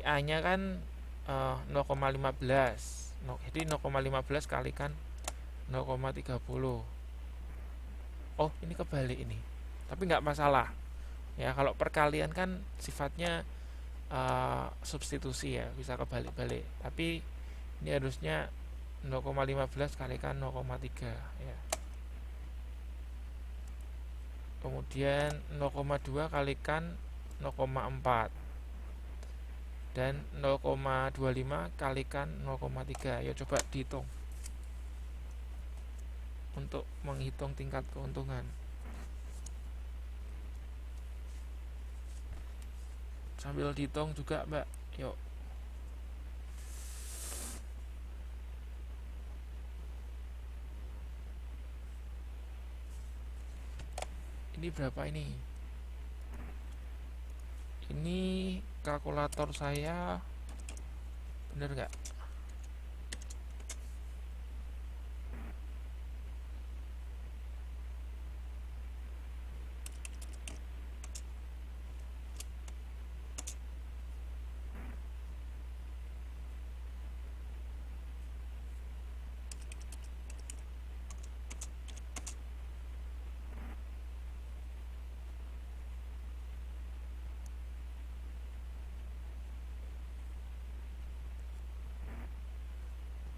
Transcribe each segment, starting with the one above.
A nya kan 0,15, jadi 0,15 kalikan 0,30. Oh, ini kebalik ini, tapi nggak masalah ya. Kalau perkalian kan sifatnya substitusi ya, bisa kebalik-balik, tapi ini harusnya 0,15 kalikan 0,3 ya. Kemudian 0,2 kalikan 0,4 dan 0,25 kalikan 0,3. Ya coba dihitung untuk menghitung tingkat keuntungan. Sambil dihitung juga, Mbak. Yuk. Ini berapa ini? Ini kalkulator saya bener nggak?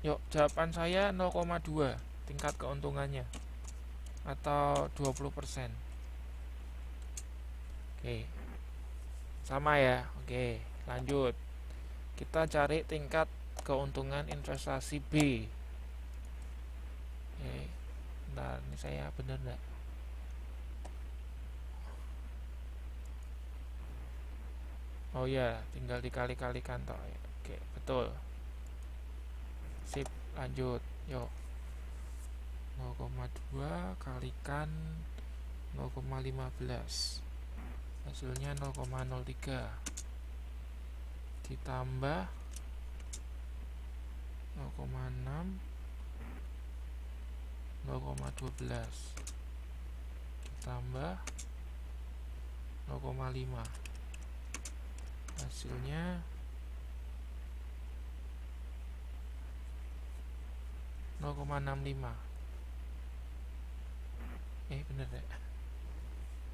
Yuk, jawaban saya 0,2 tingkat keuntungannya, atau 20%. Oke, sama ya. Oke, lanjut. Kita cari tingkat keuntungan investasi B. Oke, bentar, ini saya bener nggak? Oh ya, tinggal dikali-kalikan toh. Oke, betul. Sip, lanjut. Yuk. 0,2 kalikan 0,15, hasilnya 0,03, ditambah 0,6, 0,12, ditambah 0,5, hasilnya 0,65. Bener ya,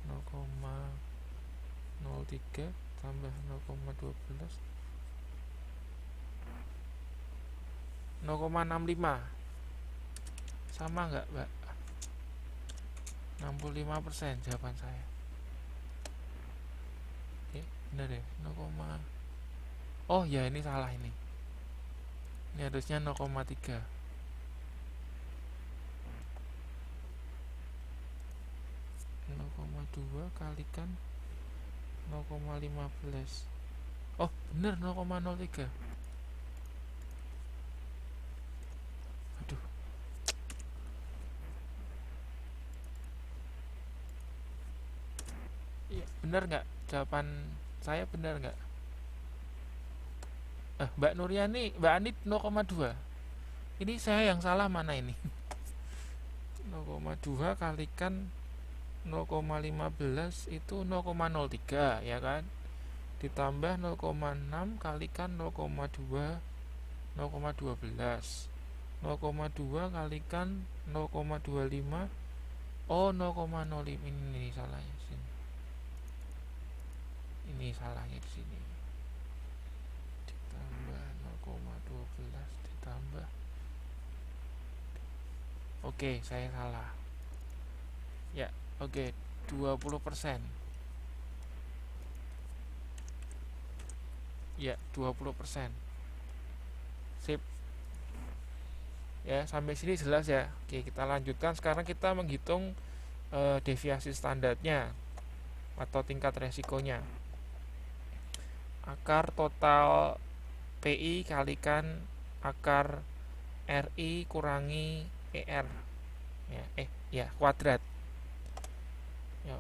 0,03 tambah 0,12, 0,65. Sama nggak, Mbak? 65% jawaban saya. Bener ya, 0, oh ya, ini salah ini. Ini harusnya 0,3. 0,2 kalikan 0,15. Oh, bener 0,03. Aduh. Iya, bener nggak? Jawaban saya bener nggak? Mbak Nuriani, Mbak Anit 0,2. Ini saya yang salah mana ini? 0,2 kalikan 0,15 itu 0,03 ya kan? Ditambah 0,6 kalikan 0,2, 0,12. 0,2 kalikan 0,25. Oh, 0,05. Ini salahnya sini. Ini salahnya di sini. Ditambah 0,12 ditambah. Oke, saya salah. Ya, oke, 20%. Ya, 20%. Sip. Ya, sampai sini jelas ya. Oke, kita lanjutkan. Sekarang kita menghitung deviasi standarnya atau tingkat resikonya. Akar total PI kalikan akar RI kurangi ER. Ya, kuadrat. Ya,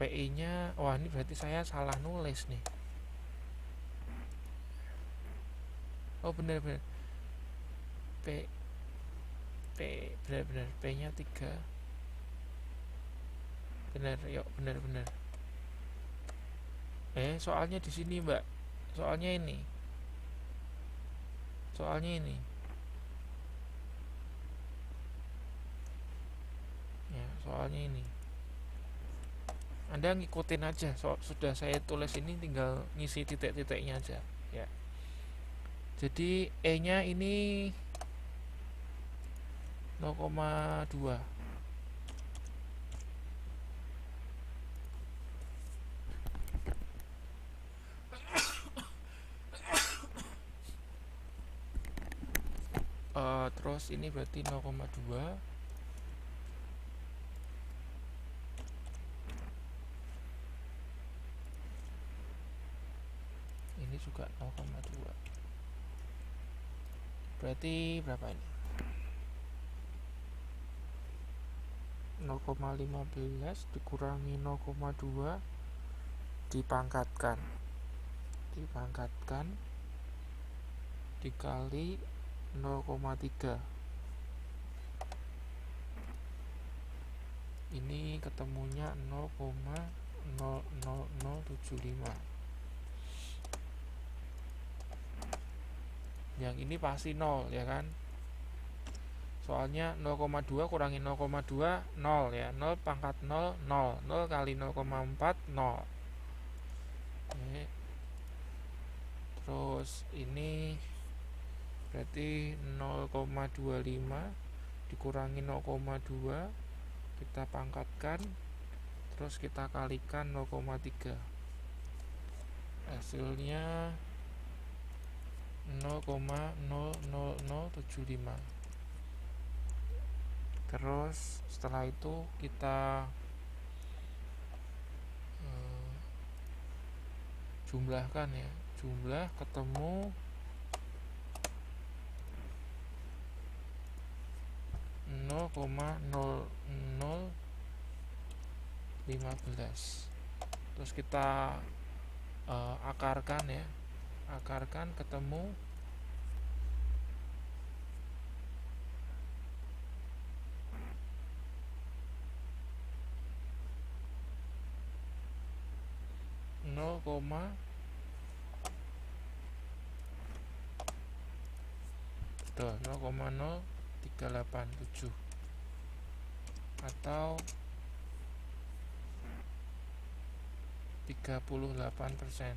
PI-nya, wah ini berarti saya salah nulis nih. Oh, benar-benar. P benar-benar P-nya 3. Benar, yuk benar-benar. Soalnya di sini, Mbak, soalnya ini ya, soalnya ini Anda ngikutin aja, sudah saya tulis ini, tinggal ngisi titik-titiknya aja ya. Jadi E nya ini 0,2. Terus ini berarti 0,2. Ini juga 0,2. Berarti berapa ini? 0,15 dikurangi 0,2 dipangkatkan dikali 0,3. Ini ketemunya 0,00075. Yang ini pasti 0 ya kan, soalnya 0,2 kurangi 0,2 0 ya, 0 pangkat 0 0, 0 kali 0,4 0. Oke. Terus ini berarti 0,25 dikurangi 0,2 kita pangkatkan, terus kita kalikan 0,3, hasilnya 0,00075. Terus setelah itu kita jumlahkan ya, jumlah ketemu 0,0015. Terus kita akarkan ya, akarkan ketemu 0,0387 atau 38%.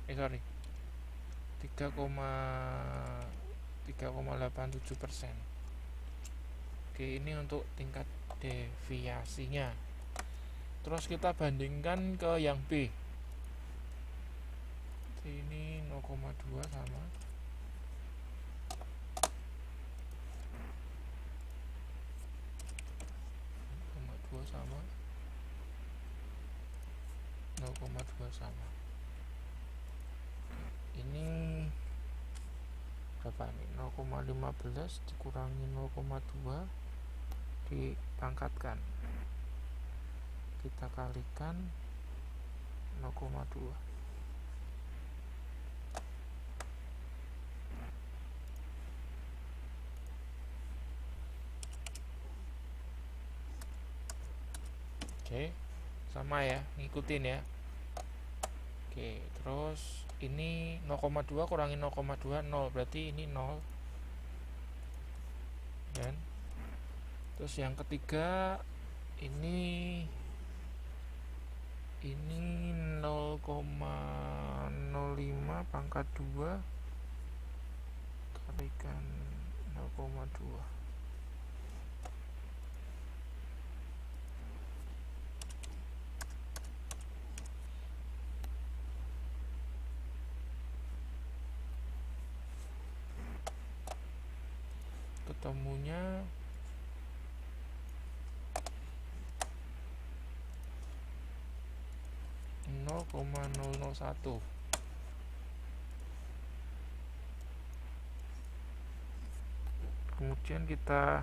3,87%. Oke, ini untuk tingkat deviasinya. Terus kita bandingkan ke yang B. Ini 0,2 sama 0,2 sama 0,2 sama. Ini berapa nih? 0,15 dikurangi 0,2 dipangkatkan, kita kalikan 0,2. Oke, sama ya, ngikutin ya. Oke, terus ini 0,2 kurangi 0,2 0, berarti ini 0 dan terus yang ketiga ini 0,05 pangkat 2 kalikan 0,2. Ketemunya 0,001. Kemudian kita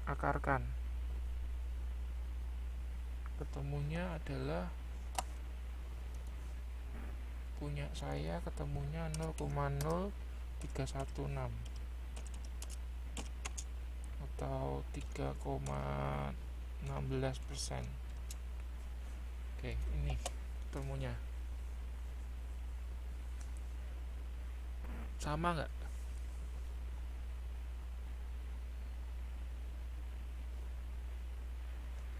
akarkan, ketemunya adalah punya saya ketemunya 0,0316 atau 3,6 16%. Oke, ini ketemunya. Sama nggak?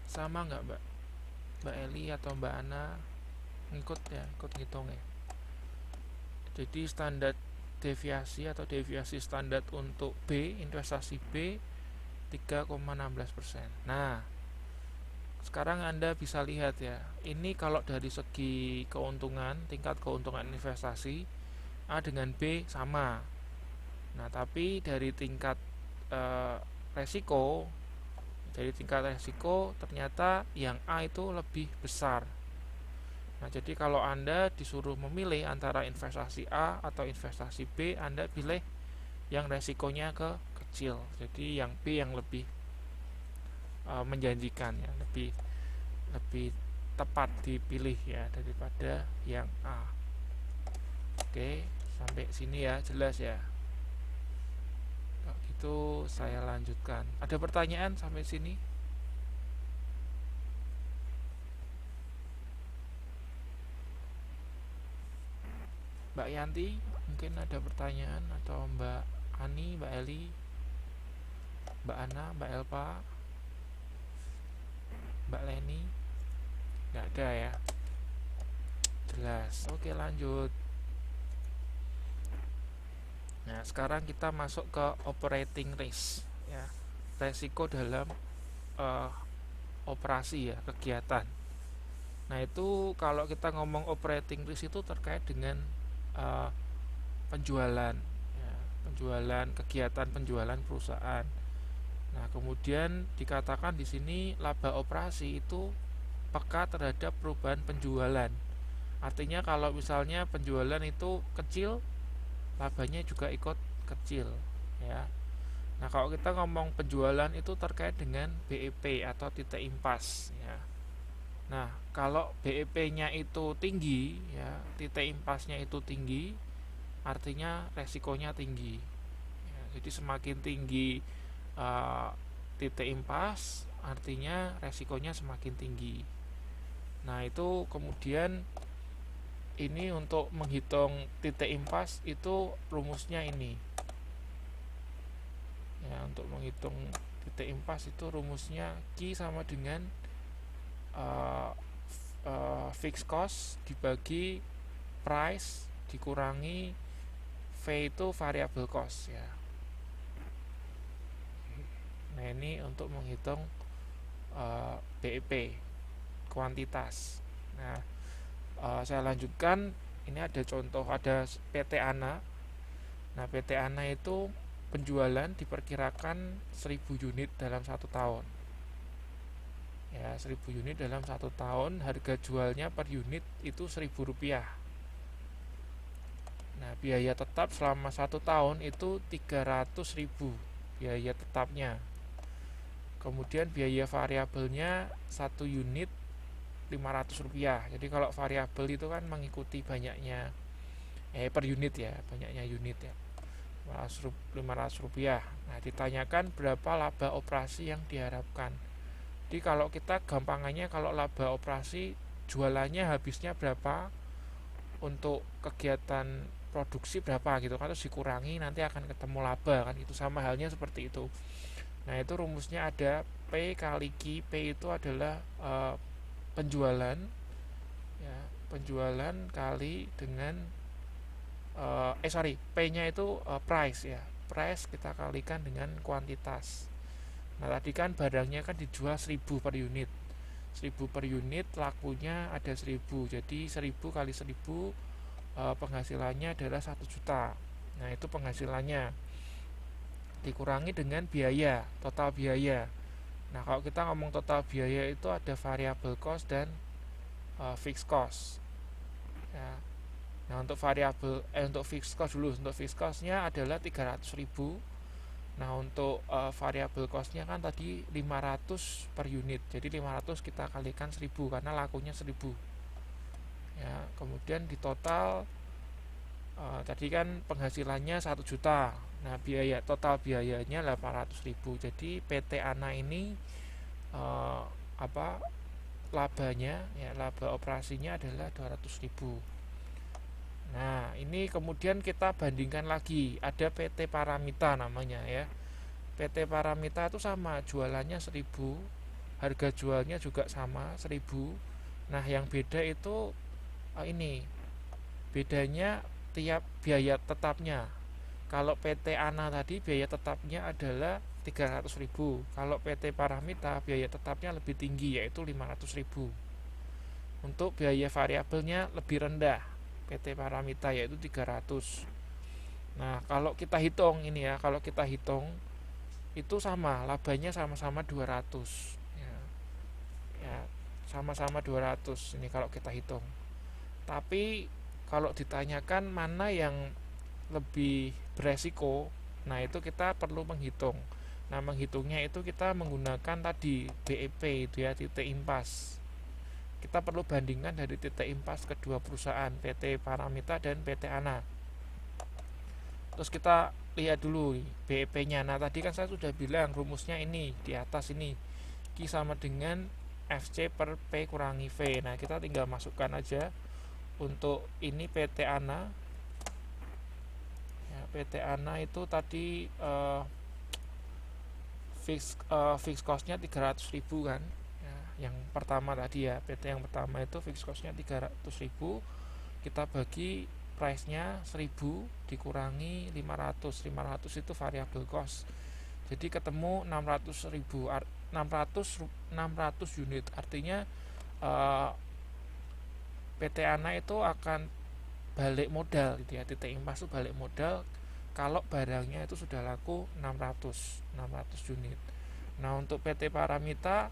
Sama nggak Mbak Eli atau Mbak Ana? Ngikut ya, ikut ngitung ya. Jadi standar deviasi atau deviasi standar untuk B, investasi B 3,16%. Nah, sekarang Anda bisa lihat ya, ini kalau dari segi keuntungan, tingkat keuntungan investasi A dengan B sama. Nah, tapi dari tingkat resiko, ternyata yang A itu lebih besar. Nah, jadi kalau Anda disuruh memilih antara investasi A atau investasi B, Anda pilih yang resikonya kecil. Jadi yang B yang lebih menjanjikan ya, lebih tepat dipilih ya daripada yang A. Oke, sampai sini ya, jelas ya. Kalau gitu saya lanjutkan. Ada pertanyaan sampai sini? Mbak Yanti, mungkin ada pertanyaan, atau Mbak Ani, Mbak Eli, Mbak Ana, Mbak Elpa, Mbak Leni? Nggak ada ya? Jelas. Oke, lanjut. Nah, sekarang kita masuk ke operating risk ya. Resiko dalam operasi ya, kegiatan. Nah, itu kalau kita ngomong operating risk itu terkait dengan penjualan ya, kegiatan penjualan perusahaan. Nah, kemudian dikatakan di sini laba operasi itu peka terhadap perubahan penjualan. Artinya kalau misalnya penjualan itu kecil, labanya juga ikut kecil ya. Nah, kalau kita ngomong penjualan itu terkait dengan BEP atau titik impas ya. Nah, kalau BEP-nya itu tinggi ya, titik impasnya itu tinggi, artinya resikonya tinggi ya. Jadi semakin tinggi titik impas, artinya resikonya semakin tinggi. Nah, itu kemudian ini untuk menghitung titik impas itu rumusnya ini ya. Untuk menghitung titik impas itu rumusnya Q sama dengan fixed cost dibagi price dikurangi V itu variable cost ya. Nah, ini untuk menghitung BEP, kuantitas. Nah, saya lanjutkan. Ini ada contoh, ada PT Ana. Nah, PT Ana itu penjualan diperkirakan 1000 unit dalam 1 tahun ya. 1000 unit dalam 1 tahun, harga jualnya per unit itu Rp1.000. Nah, biaya tetap selama 1 tahun itu 300.000 biaya tetapnya. Kemudian biaya variabelnya 1 unit Rp500. Jadi kalau variabel itu kan mengikuti banyaknya per unit ya, banyaknya unit ya. Rp500. Nah, ditanyakan berapa laba operasi yang diharapkan. Jadi kalau kita gampangannya, kalau laba operasi jualannya habisnya berapa, untuk kegiatan produksi berapa gitu kan, terus dikurangi nanti akan ketemu laba kan, itu sama halnya seperti itu. Nah, itu rumusnya ada P kali Q. P itu adalah penjualan ya, penjualan kali dengan P-nya itu price ya. Price kita kalikan dengan kuantitas. Nah, tadi kan barangnya kan dijual 1000 per unit. 1000 per unit, lakunya ada 1000. Jadi 1000 kali 1000 penghasilannya adalah 1 juta. Nah, itu penghasilannya. Dikurangi dengan biaya, total biaya. Nah, kalau kita ngomong total biaya itu ada variable cost dan fixed cost ya. Nah, untuk untuk fixed cost dulu. Untuk fixed cost-nya adalah 300.000. Nah, untuk variable cost-nya kan tadi 500 per unit. Jadi 500 kita kalikan 1000 karena lakunya 1000. Ya, kemudian di total tadi kan penghasilannya 1 juta. Nah, total biayanya 800.000. Jadi PT Ana ini eh, apa labanya ya, laba operasinya adalah 200.000. Nah, ini kemudian kita bandingkan lagi, ada PT Paramita namanya ya. PT Paramita itu sama, jualannya 1.000, harga jualnya juga sama 1.000. Nah, yang beda itu ini bedanya tiap biaya tetapnya. Kalau PT Ana tadi biaya tetapnya adalah 300.000. Kalau PT Paramita biaya tetapnya lebih tinggi, yaitu 500.000. Untuk biaya variabelnya lebih rendah, PT Paramita, yaitu 300. Nah, kalau kita hitung ini ya, kalau kita hitung itu sama, labanya sama-sama 200. Ya, ya, sama-sama 200 ini kalau kita hitung. Tapi kalau ditanyakan mana yang lebih beresiko, nah itu kita perlu menghitung. Nah, menghitungnya itu kita menggunakan tadi BEP itu ya, titik impas. Kita perlu bandingkan dari titik impas kedua perusahaan, PT Paramita dan PT Ana. Terus kita lihat dulu BEP-nya. Nah, tadi kan saya sudah bilang rumusnya ini di atas ini. Q sama dengan FC per P kurangi V. Nah, kita tinggal masukkan aja untuk ini PT Ana. Ya, PT Ana itu tadi fix cost-nya 300.000 kan. Ya, yang pertama tadi ya, PT yang pertama itu fix cost-nya 300.000. Kita bagi price-nya 1.000 dikurangi 500. 500 itu variable cost. Jadi ketemu 600.000, 600 unit. Artinya PT Ana itu akan balik modal gitu ya. Titik impas itu balik modal kalau barangnya itu sudah laku 600 unit. Nah, untuk PT Paramita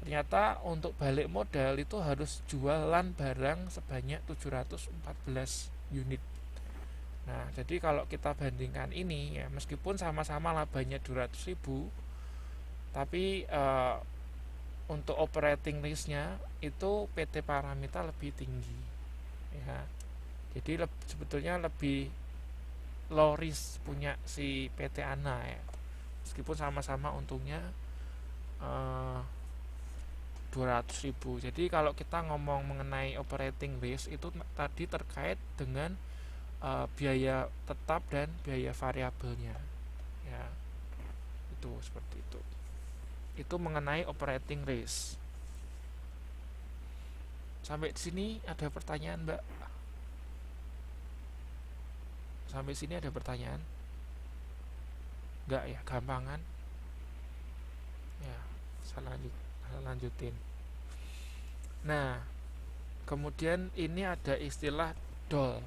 ternyata untuk balik modal itu harus jualan barang sebanyak 714 unit. Nah, jadi kalau kita bandingkan ini ya, meskipun sama-sama labanya 200.000, tapi untuk operating risk-nya itu PT Paramita lebih tinggi ya. Jadi sebetulnya lebih low risk punya si PT Ana ya, meskipun sama-sama untungnya 200.000. Jadi kalau kita ngomong mengenai operating risk itu tadi terkait dengan biaya tetap dan biaya variabelnya ya, itu seperti itu mengenai operating risk. Sampai di sini ada pertanyaan, Mbak? Sampai sini ada pertanyaan? Enggak ya, gampangan ya, saya lanjutin. Nah, kemudian ini ada istilah DOL.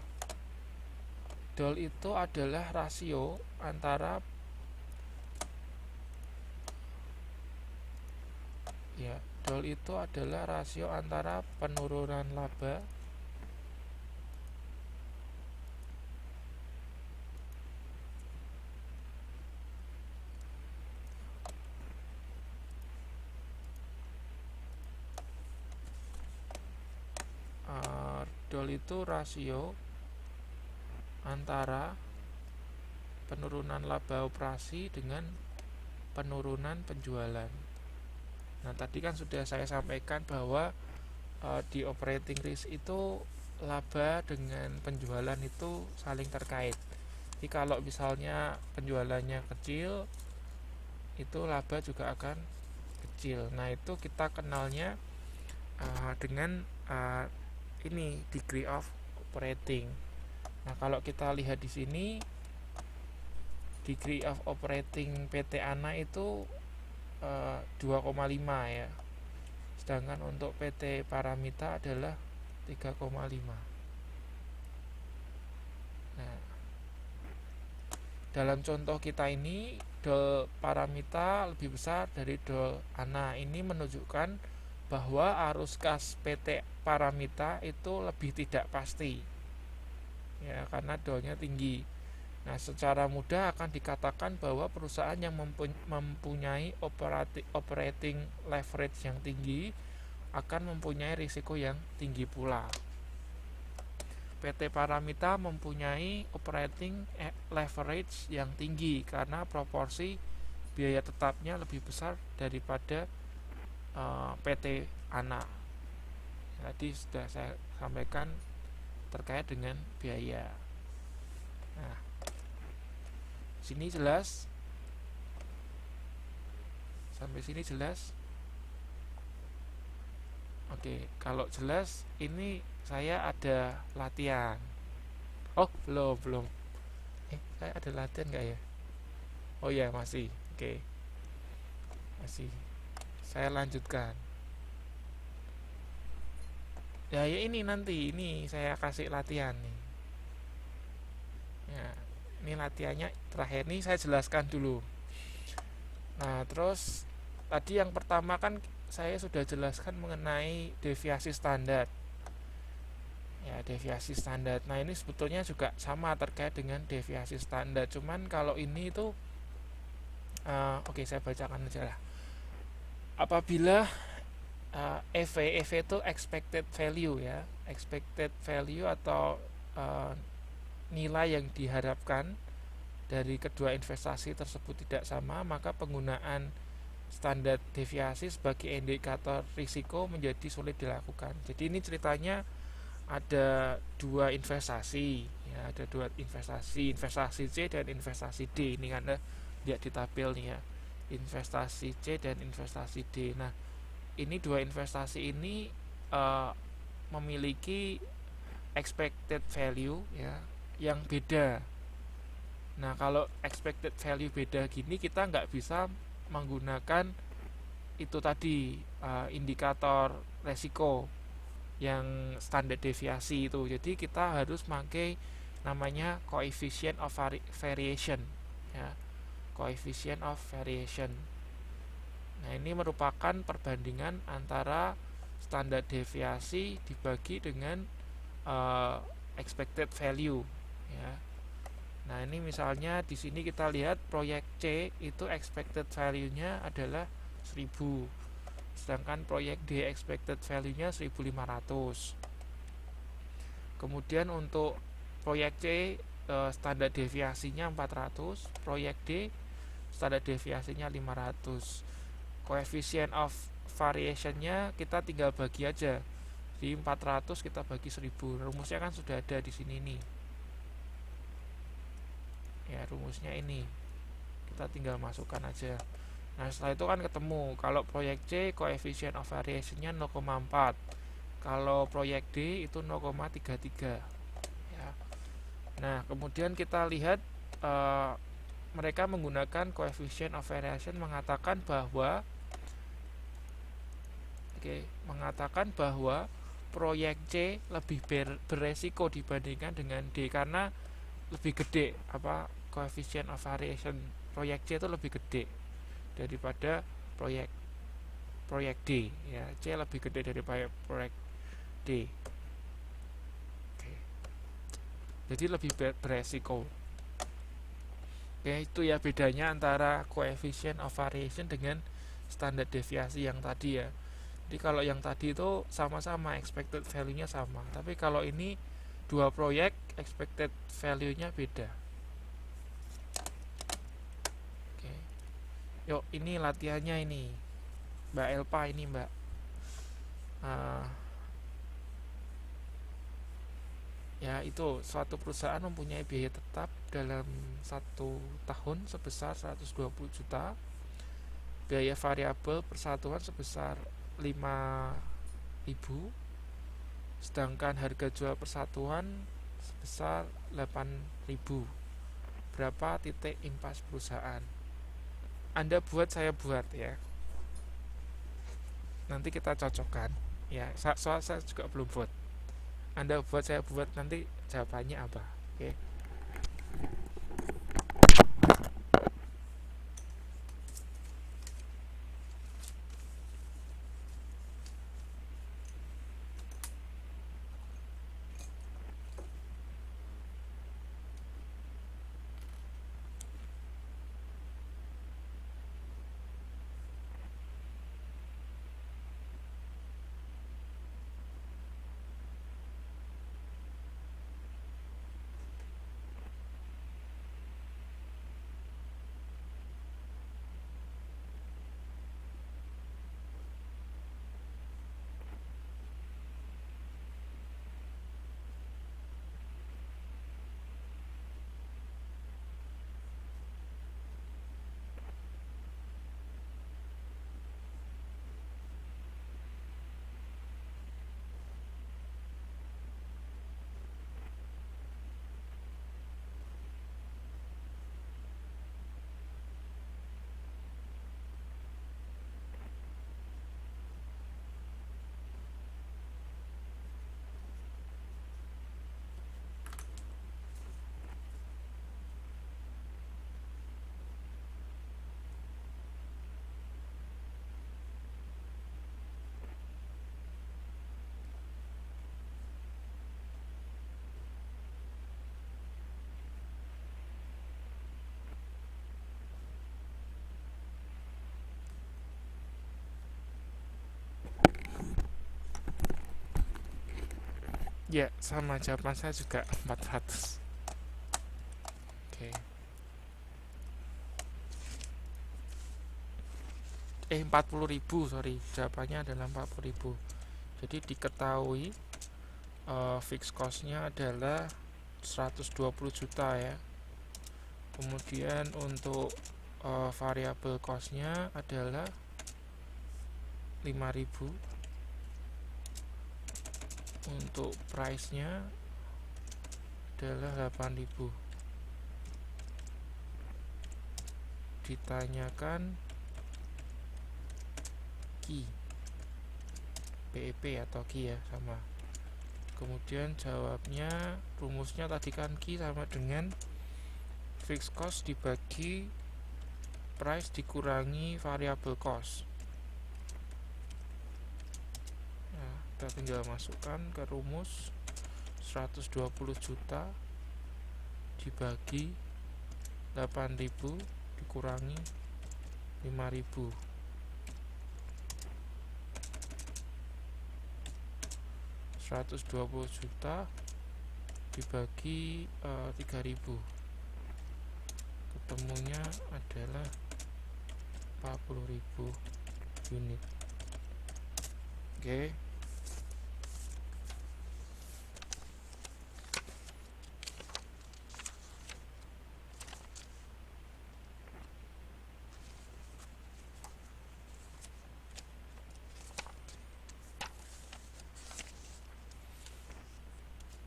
DOL itu adalah rasio antara ya, DOL itu adalah rasio antara penurunan laba DOL itu rasio antara penurunan laba operasi dengan penurunan penjualan. Nah, tadi kan sudah saya sampaikan bahwa di operating risk itu laba dengan penjualan itu saling terkait. Jadi kalau misalnya penjualannya kecil, itu laba juga akan kecil. Nah, itu kita kenalnya dengan ini degree of operating. Nah, kalau kita lihat di sini degree of operating PT Ana itu 2,5 ya. Sedangkan untuk PT Paramita adalah 3,5. Nah, dalam contoh kita ini DOL Paramita lebih besar dari DOL Ana. Ini menunjukkan bahwa arus kas PT Paramita itu lebih tidak pasti ya, karena DOL-nya tinggi. Nah, secara mudah akan dikatakan bahwa perusahaan yang mempunyai operating leverage yang tinggi akan mempunyai risiko yang tinggi pula. PT Paramita mempunyai operating leverage yang tinggi karena proporsi biaya tetapnya lebih besar daripada PT anak. Tadi sudah saya sampaikan terkait dengan biaya. Nah, sini jelas? Sampai sini jelas? Oke, kalau jelas ini saya ada latihan. Oh, belum. Saya ada latihan nggak ya? Oh ya, masih. Oke, masih. Saya lanjutkan. Ya, ini nanti ini saya kasih latihan nih. Ya, ini latihannya terakhir nih saya jelaskan dulu. Nah, terus tadi yang pertama kan saya sudah jelaskan mengenai deviasi standar. Ya, deviasi standar. Nah, ini sebetulnya juga sama terkait dengan deviasi standar. Cuman kalau ini itu oke, saya bacakan aja lah. Apabila EV itu expected value ya, expected value atau nilai yang diharapkan dari kedua investasi tersebut tidak sama, maka penggunaan standar deviasi sebagai indikator risiko menjadi sulit dilakukan. Jadi ini ceritanya ada dua investasi, ya, ada dua investasi C dan investasi D. Ini kan lihat di tabel nih ya, investasi C dan investasi D. Nah, ini dua investasi ini memiliki expected value ya yang beda. Nah, kalau expected value beda gini, kita nggak bisa menggunakan itu tadi indikator resiko yang standar deviasi itu. Jadi kita harus pakai namanya coefficient of variation ya, coefficient of variation. Nah, ini merupakan perbandingan antara standar deviasi dibagi dengan expected value ya. Nah, ini misalnya di sini kita lihat proyek C itu expected value-nya adalah 1000. Sedangkan proyek D expected value-nya 1500. Kemudian untuk proyek C standar deviasinya 400, proyek D standar deviasinya 500. Coefficient of variation-nya kita tinggal bagi aja. Di 400 kita bagi 1000. Rumusnya kan sudah ada di sini nih. Ya, rumusnya ini. Kita tinggal masukkan aja. Nah, setelah itu kan ketemu kalau proyek C coefficient of variation-nya 0,4. Kalau proyek D itu 0,33 ya. Nah, kemudian kita lihat mereka menggunakan coefficient of variation mengatakan bahwa proyek C lebih beresiko dibandingkan dengan D karena lebih gede coefficient of variation proyek C itu lebih gede daripada proyek D ya. C lebih gede daripada proyek D. Oke. Jadi lebih beresiko. Oke, itu ya bedanya antara coefficient of variation dengan standar deviasi yang tadi ya. Jadi kalau yang tadi itu sama-sama expected value-nya sama, tapi kalau ini dua proyek expected value-nya beda. Oke. Yuk, ini latihannya ini. Mbak Elpa ini, Mbak. Ya, itu suatu perusahaan mempunyai biaya tetap dalam 1 tahun sebesar 120 juta. Biaya variabel persatuan sebesar 5.000. Sedangkan harga jual persatuan sebesar 8.000. Berapa titik impas perusahaan? Anda buat, saya buat ya. Nanti kita cocokkan ya. Soal saya juga belum buat. Anda buat, saya buat, nanti jawabannya apa? Oke. Ya, sama jawaban saya juga 400. Oke. 40.000, sorry. Jawabannya adalah 40.000. Jadi diketahui fixed cost-nya adalah 120 juta ya. Kemudian untuk variable cost-nya adalah 5.000. Untuk price-nya adalah 8.000. Ditanyakan key PEP atau key ya, sama. Kemudian jawabnya, rumusnya tadi kan key sama dengan fixed cost dibagi price dikurangi variable cost. Nah, kita tinggal masukkan ke rumus 120 juta dibagi 8.000 dikurangi 5.000. 120 juta dibagi 3.000, ketemunya adalah 40.000 unit. Oke.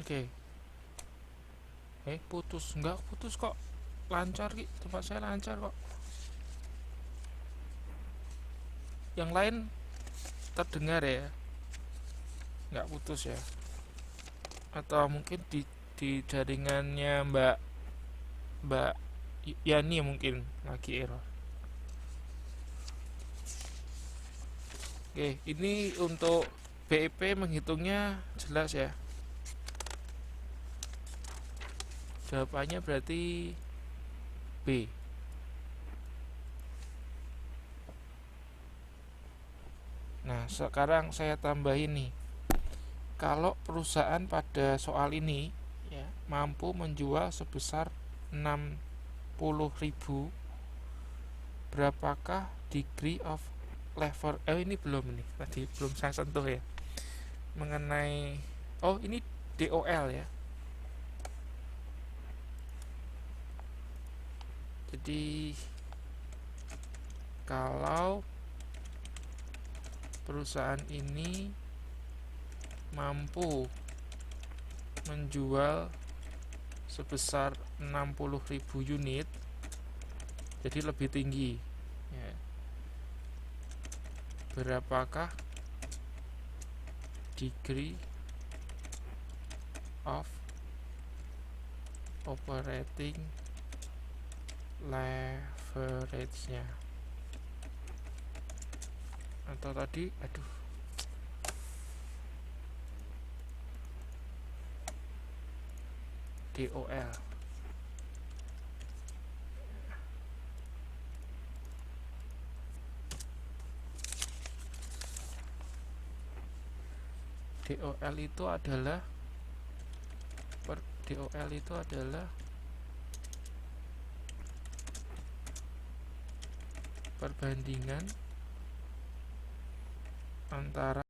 Oke. Putus, enggak putus kok, lancar Ki, tempat saya lancar kok. Yang lain terdengar ya, nggak putus ya, atau mungkin di jaringannya Mbak Yani mungkin lagi error. Oke, ini untuk BEP menghitungnya jelas ya. Jawabannya berarti B. Nah, sekarang saya tambahin nih. Kalau perusahaan pada soal ini ya mampu menjual sebesar 60.000, berapakah degree of lever? Ini belum, nih tadi belum saya sentuh ya, mengenai ini DOL ya. Jadi kalau perusahaan ini mampu menjual sebesar 60.000 unit, jadi lebih tinggi ya. Berapakah degree of operating leverage-nya? Atau tadi DOL. DOL itu adalah perbandingan antara